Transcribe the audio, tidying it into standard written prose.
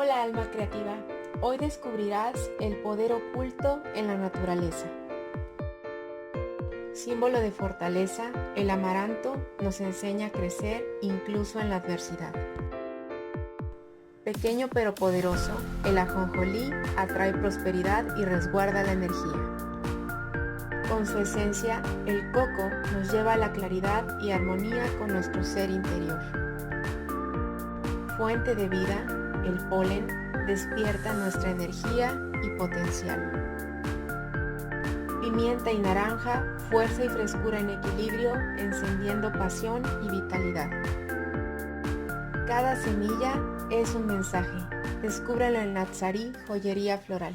Hola alma creativa, hoy descubrirás el poder oculto en la naturaleza. Símbolo de fortaleza, el amaranto nos enseña a crecer incluso en la adversidad. Pequeño pero poderoso, el ajonjolí atrae prosperidad y resguarda la energía. Con su esencia, el coco nos lleva a la claridad y armonía con nuestro ser interior. Fuente de vida, el polen despierta nuestra energía y potencial. Pimienta y naranja, fuerza y frescura en equilibrio, encendiendo pasión y vitalidad. Cada semilla es un mensaje. Descúbrelo en Natzarí Joyería Floral.